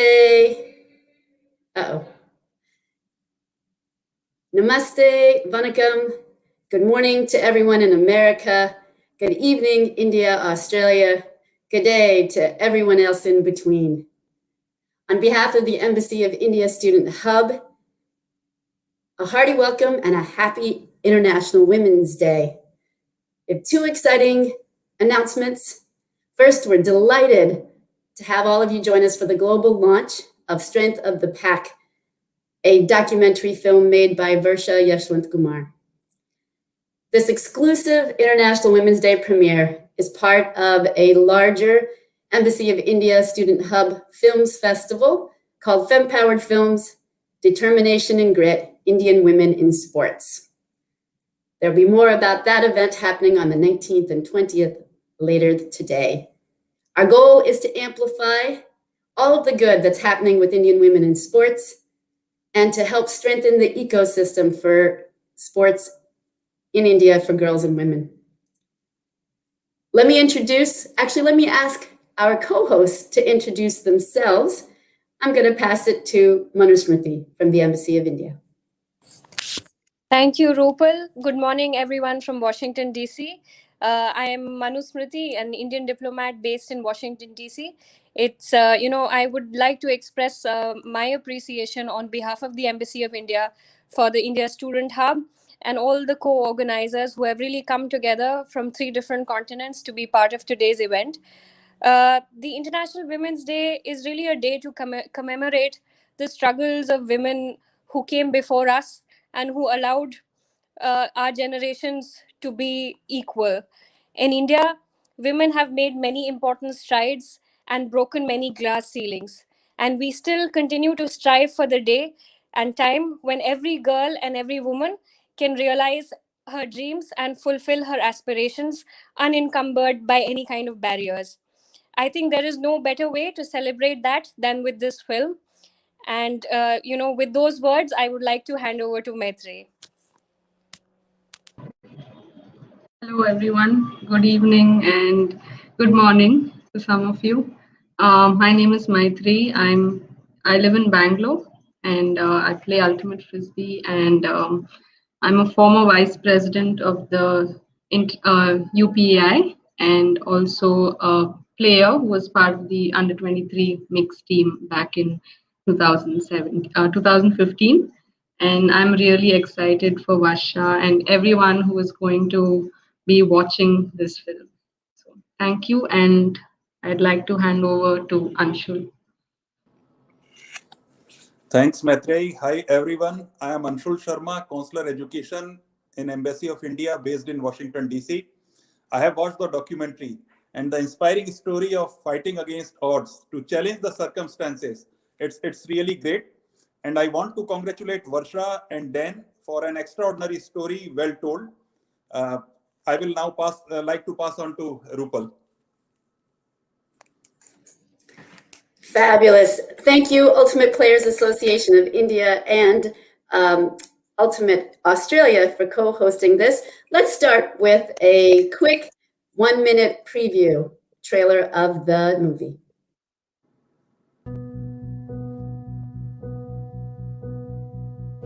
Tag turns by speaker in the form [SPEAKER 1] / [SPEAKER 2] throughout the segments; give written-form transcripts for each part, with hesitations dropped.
[SPEAKER 1] Hey. Uh-oh. Namaste, Vanakkam. Good morning to everyone in America. Good evening, India, Australia. Good day to everyone else in between. On behalf of the Embassy of India Student Hub, a hearty welcome and a happy International Women's Day. We have two exciting announcements. First, we're delighted to have all of you join us for the global launch of Strength of the Pack, a documentary film made by Varsha Yeshwant Kumar. This exclusive International Women's Day premiere is part of a larger Embassy of India Student Hub Films Festival called Fempowered Films, Determination and Grit, Indian Women in Sports. There'll be more about that event happening on the 19th and 20th later today. Our goal is to amplify all of the good that's happening with Indian women in sports and to help strengthen the ecosystem for sports in India for girls and women. Let me ask our co-hosts to introduce themselves. I'm going to pass it to Manusmriti from the Embassy of India.
[SPEAKER 2] Thank you, Rupal. Good morning, everyone from Washington, D.C. I am Manusmriti, an Indian diplomat based in Washington, D.C. I would like to express my appreciation on behalf of the Embassy of India for the India Student Hub and all the co-organizers who have really come together from 3 different continents to be part of today's event. The International Women's Day is really a day to commemorate the struggles of women who came before us and who allowed our generations to be equal. In India, women have made many important strides and broken many glass ceilings. And we still continue to strive for the day and time when every girl and every woman can realize her dreams and fulfill her aspirations unencumbered by any kind of barriers. I think there is no better way to celebrate that than with this film. And, with those words, I would like to hand over to Maitreyi.
[SPEAKER 3] Hello, everyone. Good evening and good morning to some of you. My name is Maitreyi. I live in Bangalore and I play Ultimate Frisbee, and I'm a former vice president of the UPAI and also a player who was part of the under 23 mixed team back in 2015. And I'm really excited for Varsha and everyone who is going to be watching this film. So thank you, and I'd like to hand over to Anshul.
[SPEAKER 4] Thanks, Maitreyi. Hi, everyone. I am Anshul Sharma, Consular Education in Embassy of India based in Washington, D.C. I have watched the documentary and the inspiring story of fighting against odds to challenge the circumstances. It's really great. And I want to congratulate Varsha and Dan for an extraordinary story, well told. I will now like to pass on to Rupal.
[SPEAKER 1] Fabulous. Thank you, Ultimate Players Association of India and Ultimate Australia for co-hosting this. Let's start with a quick 1-minute preview trailer of the movie.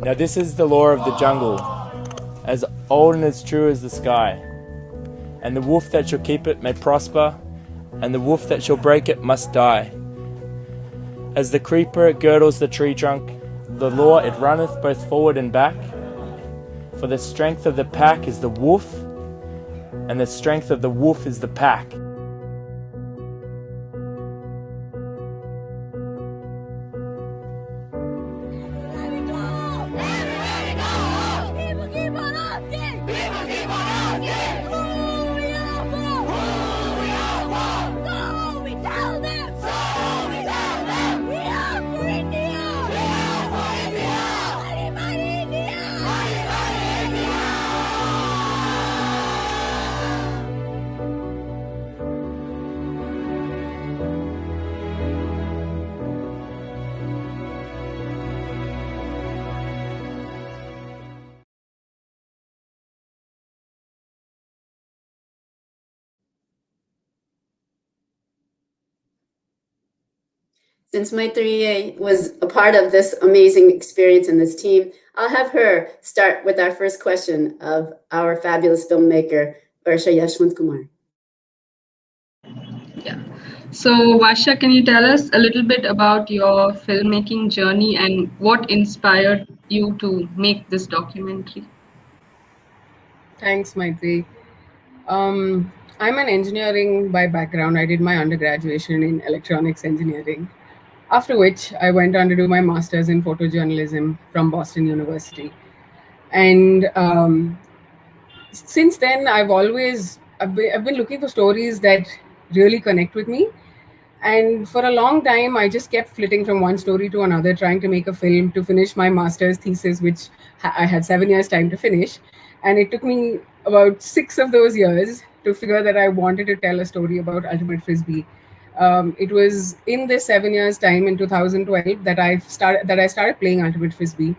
[SPEAKER 5] Now this is the law of the jungle, as old and as true as the sky. And the wolf that shall keep it may prosper, and the wolf that shall break it must die. As the creeper girdles the tree trunk, the law it runneth both forward and back. For the strength of the pack is the wolf, and the strength of the wolf is the pack.
[SPEAKER 1] Since Maitri was a part of this amazing experience in this team, I'll have her start with our first question of our fabulous filmmaker, Varsha Yeshwant Kumar.
[SPEAKER 3] Yeah. So, Varsha, can you tell us a little bit about your filmmaking journey and what inspired you to make this documentary?
[SPEAKER 6] Thanks, Maitri. I'm an engineering by background. I did my undergraduate in electronics engineering, after which I went on to do my master's in photojournalism from Boston University. And since then, I've been looking for stories that really connect with me. And for a long time, I just kept flitting from one story to another, trying to make a film to finish my master's thesis, which I had 7 years' time to finish. And it took me about 6 of those years to figure that I wanted to tell a story about Ultimate Frisbee. It was in this 7 years' time in 2012 that I started playing Ultimate Frisbee.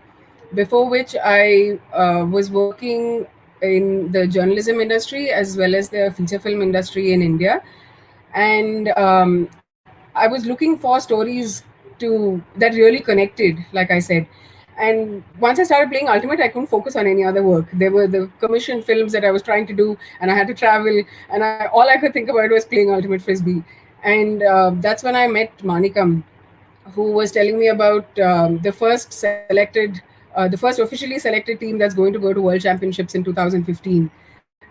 [SPEAKER 6] Before which I was working in the journalism industry as well as the feature film industry in India, and I was looking for stories that really connected, like I said. And once I started playing Ultimate, I couldn't focus on any other work. There were the commission films that I was trying to do, and I had to travel, and all I could think about was playing Ultimate Frisbee. And that's when I met Manikam, who was telling me about the first officially selected team that's going to go to World Championships in 2015.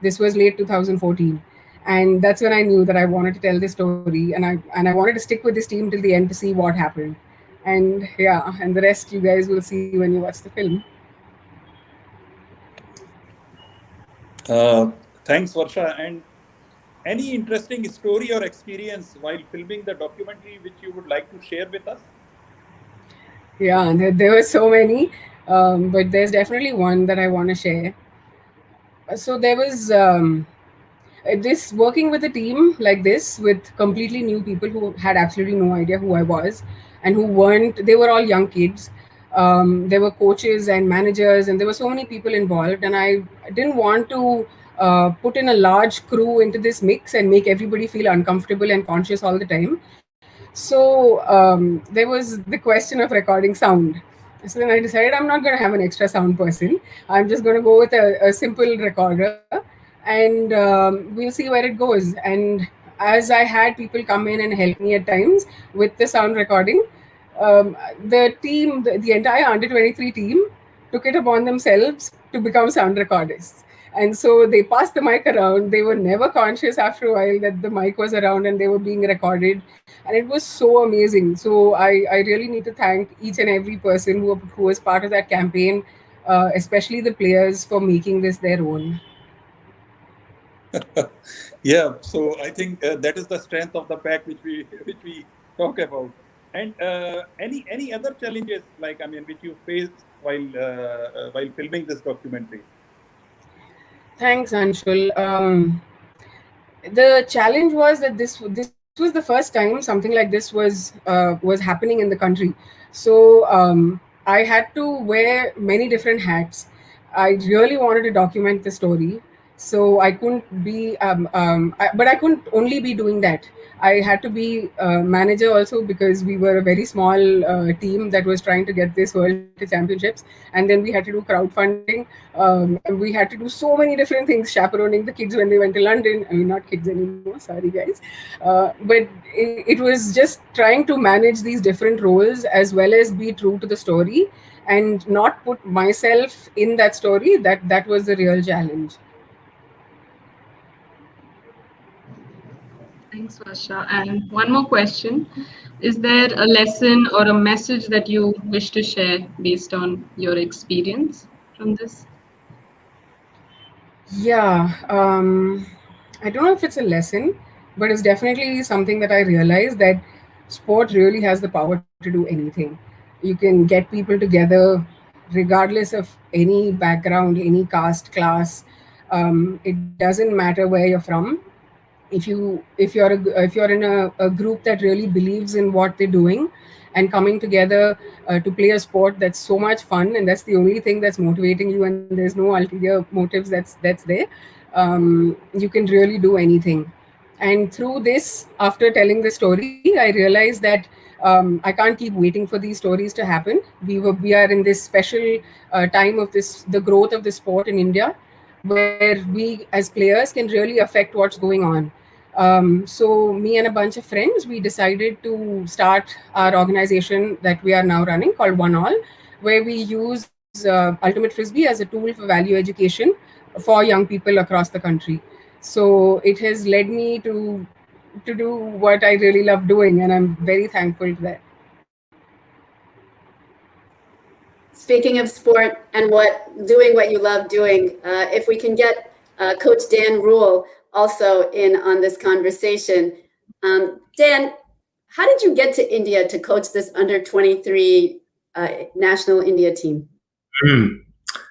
[SPEAKER 6] This was late 2014, and that's when I knew that I wanted to tell this story, and I wanted to stick with this team till the end to see what happened. And yeah, and the rest you guys will see when you watch the film.
[SPEAKER 4] Thanks, Varsha. And any interesting story or experience while filming the documentary which you would like to share with us?
[SPEAKER 6] Yeah, there were so many, but there's definitely one that I want to share. So there was this working with a team like this with completely new people who had absolutely no idea who I was, and they were all young kids. There were coaches and managers, and there were so many people involved, and I didn't want to put in a large crew into this mix and make everybody feel uncomfortable and conscious all the time. So there was the question of recording sound. So then I decided I'm not going to have an extra sound person. I'm just going to go with a simple recorder, and we'll see where it goes. And as I had people come in and help me at times with the sound recording, the entire under 23 team took it upon themselves to become sound recordists. And so they passed the mic around. They were never conscious after a while that the mic was around and they were being recorded. And it was so amazing. So I really need to thank each and every person who was part of that campaign, especially the players, for making this their own.
[SPEAKER 4] Yeah, so I think that is the strength of the pack which we talk about. And any other challenges, like which you faced while filming this documentary?
[SPEAKER 6] Thanks, Anshul. The challenge was that this was the first time something like this was happening in the country. So I had to wear many different hats. I really wanted to document the story, so I couldn't be, but I couldn't only be doing that. I had to be a manager also, because we were a very small team that was trying to get this world to championships, and then we had to do crowdfunding. And we had to do so many different things, chaperoning the kids when they went to London. I mean, not kids anymore, sorry guys. But it was just trying to manage these different roles as well as be true to the story and not put myself in that story. That was the real challenge.
[SPEAKER 3] Thanks, Varsha. And one more question. Is there a lesson or a message that you wish to share based on your experience from this?
[SPEAKER 6] Yeah, I don't know if it's a lesson, but it's definitely something that I realized, that sport really has the power to do anything. You can get people together regardless of any background, any caste, class. It doesn't matter where you're from. If you're in a group that really believes in what they're doing and coming together to play a sport that's so much fun, and that's the only thing that's motivating you, and there's no ulterior motives that's there, you can really do anything. And through this, after telling the story, I realized that I can't keep waiting for these stories to happen. We are in this special time of the growth of the sport in India, where we as players can really affect what's going on. So me and a bunch of friends, we decided to start our organization that we are now running called One All, where we use Ultimate Frisbee as a tool for value education for young people across the country. So it has led me to do what I really love doing, and I'm very thankful to that.
[SPEAKER 1] Speaking of sport and doing what you love doing, if we can get Coach Dan Rule also in on this conversation. Dan, how did you get to India to coach this under 23 national India team?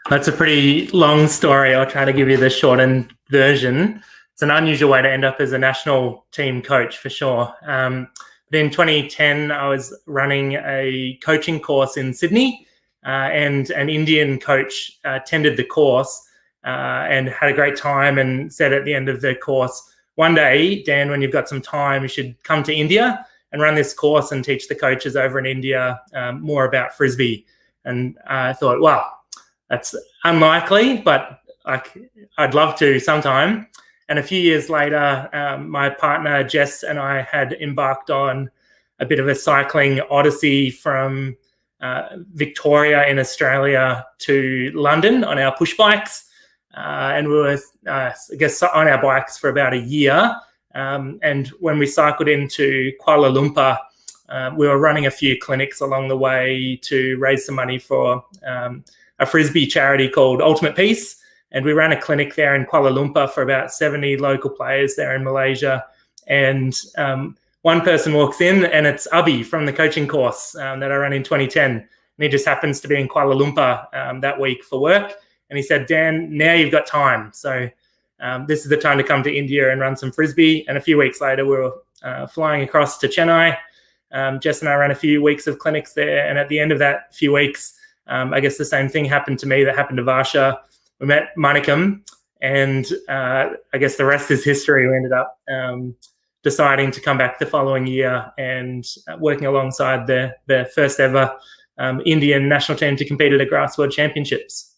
[SPEAKER 7] That's a pretty long story. I'll try to give you the shortened version. It's an unusual way to end up as a national team coach for sure. But in 2010, I was running a coaching course in Sydney, and an Indian coach attended the course and had a great time and said at the end of the course, one day, Dan, when you've got some time, you should come to India and run this course and teach the coaches over in India more about Frisbee. And I thought, wow, that's unlikely, but I'd love to sometime. And a few years later, my partner Jess and I had embarked on a bit of a cycling odyssey from Victoria in Australia to London on our push bikes. And we were, I guess, on our bikes for about a year. And when we cycled into Kuala Lumpur, we were running a few clinics along the way to raise some money for a Frisbee charity called Ultimate Peace. And we ran a clinic there in Kuala Lumpur for about 70 local players there in Malaysia. And one person walks in, and it's Abhi from the coaching course that I ran in 2010. And he just happens to be in Kuala Lumpur that week for work. And he said, Dan, now you've got time. So this is the time to come to India and run some Frisbee. And a few weeks later, we were flying across to Chennai. Jess and I ran a few weeks of clinics there. And at the end of that few weeks, I guess the same thing happened to me that happened to Varsha. We met Manikam, and I guess the rest is history. We ended up deciding to come back the following year and working alongside the first ever Indian national team to compete at a Grass World Championships.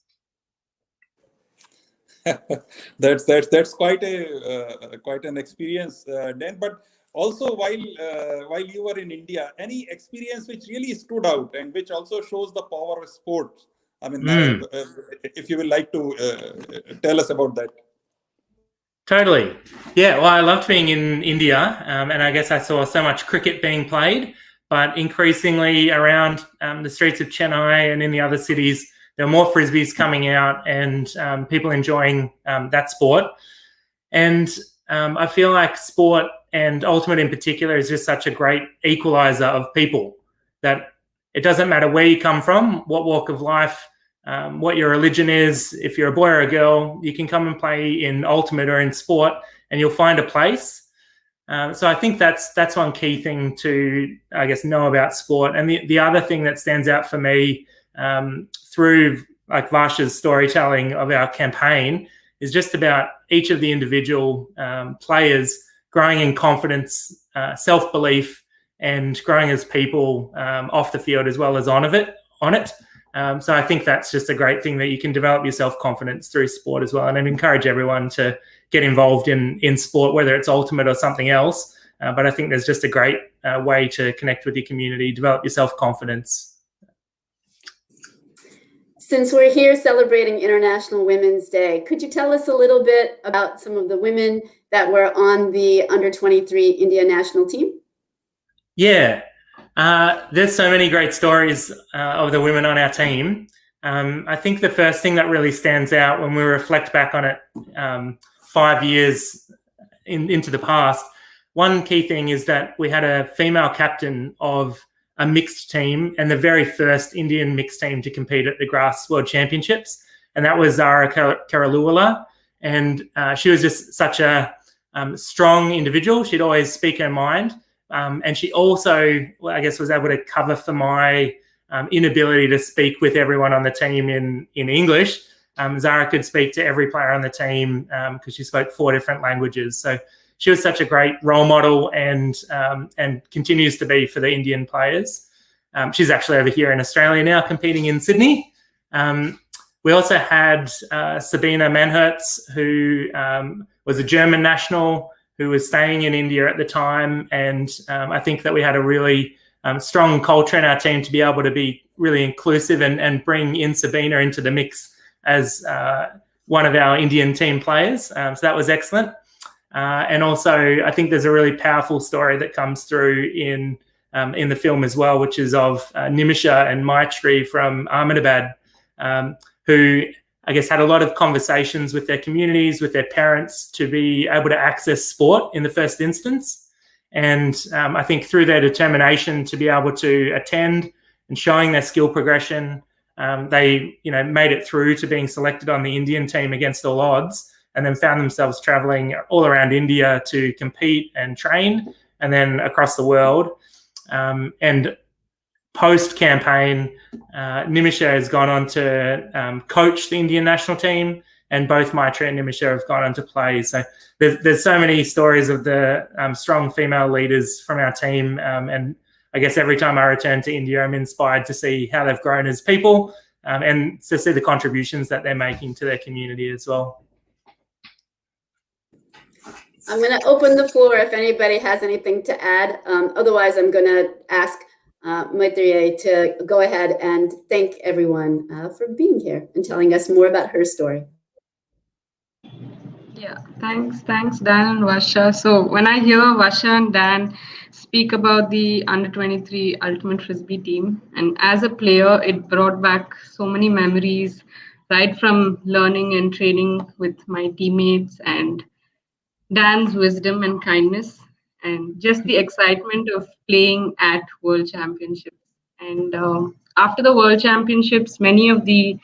[SPEAKER 4] That's quite an experience, Dan. But also, while you were in India, any experience which really stood out and which also shows the power of sports? I mean, if you would like to tell us about that.
[SPEAKER 7] Totally. Yeah, well, I loved being in India, and I guess I saw so much cricket being played, but increasingly around the streets of Chennai and in the other cities, there are more Frisbees coming out and people enjoying that sport. And I feel like sport, and Ultimate in particular, is just such a great equalizer of people, that it doesn't matter where you come from, what walk of life, what your religion is. If you're a boy or a girl, you can come and play in Ultimate or in sport and you'll find a place. So I think that's one key thing to, I guess, know about sport. And the other thing that stands out for me through like Varsha's storytelling of our campaign is just about each of the individual players growing in confidence, self-belief, and growing as people off the field as well as on it. So I think that's just a great thing, that you can develop your self-confidence through sport as well. And I'd encourage everyone to get involved in sport, whether it's Ultimate or something else. But I think there's just a great way to connect with your community, develop your self-confidence.
[SPEAKER 1] Since we're here celebrating International Women's Day, could you tell us a little bit about some of the women that were on the under 23 India national team? Yeah,
[SPEAKER 7] there's so many great stories of the women on our team. I think the first thing that really stands out when we reflect back on it 5 years into the past, one key thing is that we had a female captain of a mixed team, and the very first Indian mixed team to compete at the Grass World Championships, and that was Zara Karaluwala. And she was just such a strong individual. She'd always speak her mind. And she also, I guess, was able to cover for my inability to speak with everyone on the team in English. Zara could speak to every player on the team because she spoke 4 different languages. So she was such a great role model and continues to be for the Indian players. She's actually over here in Australia now, competing in Sydney. We also had Sabina Manhertz, who was a German national who was staying in India at the time. And I think that we had a really strong culture in our team to be able to be really inclusive and bring in Sabina into the mix as one of our Indian team players. So that was excellent. And also, I think there's a really powerful story that comes through in the film as well, which is of Nimisha and Maitri from Ahmedabad, who I guess had a lot of conversations with their communities, with their parents, to be able to access sport in the first instance. And I think through their determination to be able to attend and showing their skill progression, they made it through to being selected on the Indian team against all odds, and then found themselves traveling all around India to compete and train, and then across the world. And post-campaign, Nimisha has gone on to coach the Indian national team, and both Maitri and Nimisha have gone on to play. So there's so many stories of the strong female leaders from our team, and I guess every time I return to India, I'm inspired to see how they've grown as people, and to see the contributions that they're making to their community as well.
[SPEAKER 1] I'm going to open the floor if anybody has anything to add. Otherwise, I'm going to ask Maitri to go ahead and thank everyone for being here and telling us more about her story.
[SPEAKER 3] Yeah, thanks Dan and Varsha. So when I hear Varsha and Dan speak about the under-23 Ultimate Frisbee team, and as a player, it brought back so many memories, right from learning and training with my teammates, and Dan's wisdom and kindness, and just the excitement of playing at World Championships. And after the World Championships, many of the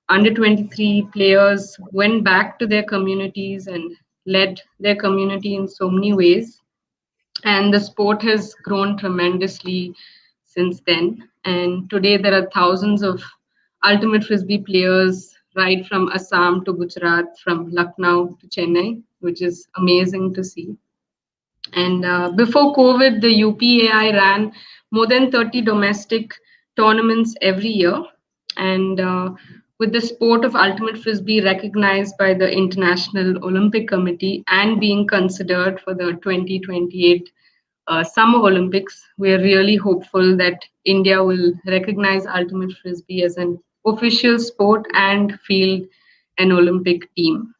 [SPEAKER 3] under-23 players went back to their communities and led their community in so many ways. And the sport has grown tremendously since then. And today there are thousands of Ultimate Frisbee players right from Assam to Gujarat, from Lucknow to Chennai, which is amazing to see. And before COVID, the UPAI ran more than 30 domestic tournaments every year. And with the sport of Ultimate Frisbee recognized by the International Olympic Committee and being considered for the 2028 Summer Olympics, we are really hopeful that India will recognize Ultimate Frisbee as an official sport and field an Olympic team.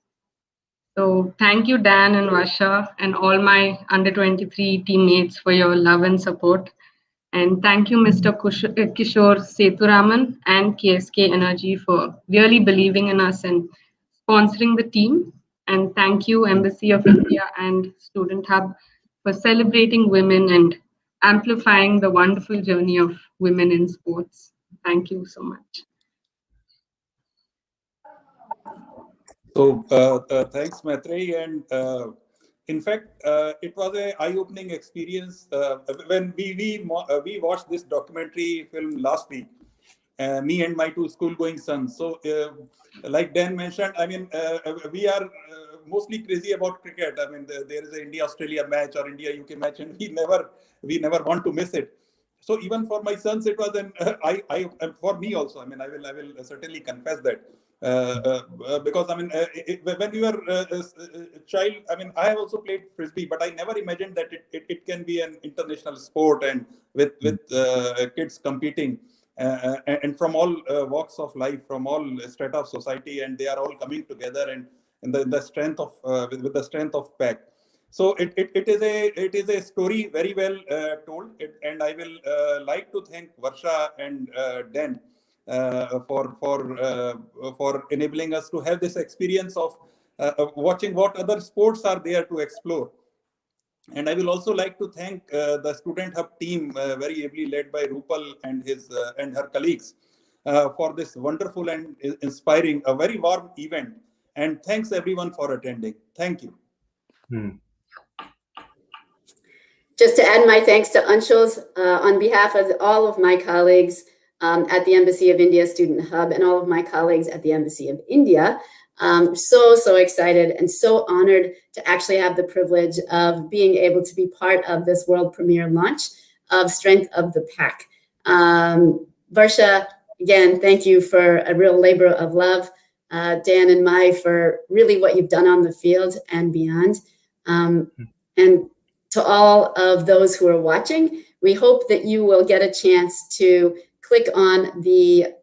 [SPEAKER 3] So thank you, Dan and Varsha, and all my under-23 teammates for your love and support. And thank you, Mr. Kishore Sethuraman and KSK Energy for really believing in us and sponsoring the team. And thank you, Embassy of India and Student Hub, for celebrating women and amplifying the wonderful journey of women in sports. Thank you so much.
[SPEAKER 4] So thanks, Maitri. And in fact, it was an eye-opening experience when we watched this documentary film last week. Me and my two school-going sons. So, like Dan mentioned, I mean, we are mostly crazy about cricket. I mean, there is an India-Australia match or India-UK match, and we never want to miss it. So even for my sons, it was an for me also. I mean, I will certainly confess that. Because I mean, when you were a child, I mean, I have also played frisbee, but I never imagined that it can be an international sport and with kids competing and from all walks of life, from all strata of society, and they are all coming together and the strength of with the strength of pack. So it is a story very well told, and I will like to thank Varsha and Dan. For enabling us to have this experience of watching what other sports are there to explore. And I will also like to thank the Student Hub team, very ably led by Rupal and her colleagues, for this wonderful and inspiring, a very warm event. And thanks everyone for attending. Thank you.
[SPEAKER 1] Just to add my thanks to Anshul's on behalf of all of my colleagues at the Embassy of India Student Hub and all of my colleagues at the Embassy of India. So excited and so honored to actually have the privilege of being able to be part of this world premiere launch of Strength of the Pack. Varsha, again, thank you for a real labor of love. Dan and Mai, for really what you've done on the field and beyond. And to all of those who are watching, we hope that you will get a chance to click on the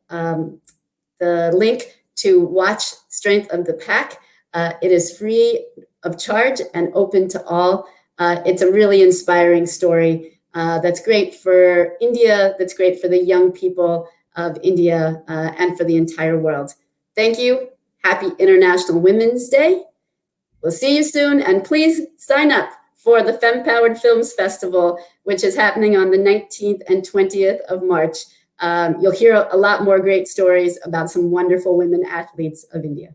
[SPEAKER 1] link to watch Strength of the Pack. It is free of charge and open to all. It's a really inspiring story that's great for India, that's great for the young people of India and for the entire world. Thank you. Happy International Women's Day. We'll see you soon, and please sign up for the Femme Powered Films Festival, which is happening on the 19th and 20th of March. You'll hear a lot more great stories about some wonderful women athletes of India.